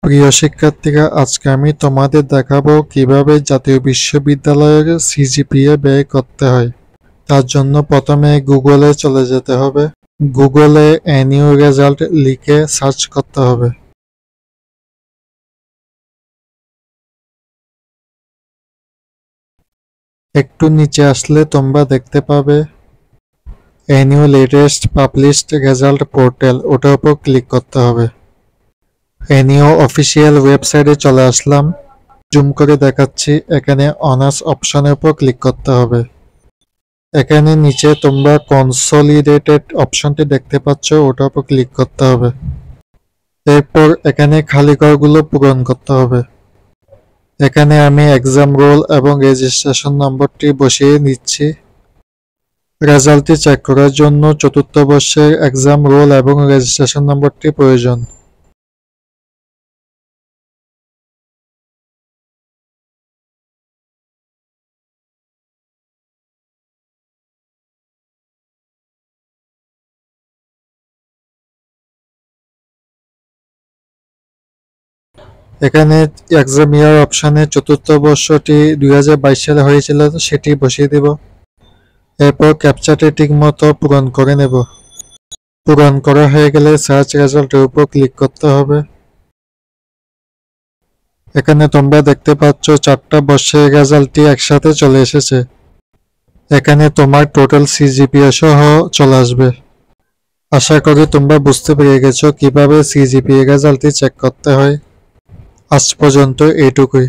প্রিয় শিক্ষার্থীরা, আজকে আমি তোমাদের দেখাবো কিভাবে জাতীয় বিশ্ববিদ্যালয়ের সিজিপিএ ব্যয় করতে হয়। তার জন্য প্রথমে গুগলে চলে যেতে হবে। গুগলে এনইউ রেজাল্ট লিখে সার্চ করতে হবে। একটু নিচে আসলে তোমরা দেখতে পাবে NU latest published result portal, ওটার উপর ক্লিক করতে হবে। এনইউ অফিসিয়াল ওয়েবসাইটে চলে আসলাম। জুম করে দেখাচ্ছি, এখানে অনার্স অপশনের উপর ক্লিক করতে হবে। এখানে নিচে তোমরা কনসলিডেটেড অপশনটি দেখতে পাচ্ছ, ওটার উপর ক্লিক করতে হবে। এরপর এখানে খালি ঘরগুলো পূরণ করতে হবে। এখানে আমি এক্সাম রোল এবং রেজিস্ট্রেশন নম্বরটি বসিয়ে নিচ্ছি। রেজাল্টটি চেক করার জন্য চতুর্থ বর্ষের এক্সাম রোল এবং রেজিস্ট্রেশন নম্বরটি প্রয়োজন। এখানে এক্সাম ইয়ার অপশনে চতুর্থ বর্ষটি 2022 সালে হয়েছিল, সেটি বসিয়ে দেব। এরপর ক্যাপচাটি ঠিক মতো পূরণ করে নেব। পূরণ করা হয়ে গেলে সার্চ রেজাল্টের উপর ক্লিক করতে হবে। এখানে তোমরা দেখতে পাচ্ছ 4টা বর্ষের রেজাল্টটি একসাথে চলে এসেছে। এখানে তোমার টোটাল সিজিপিএ সহ চলে আসবে। আশা করি তোমরা বুঝতে পেরে গেছো কিভাবে সিজিপিএ রেজাল্টটি চেক করতে হয়। আজ পর্যন্ত এইটুকুই।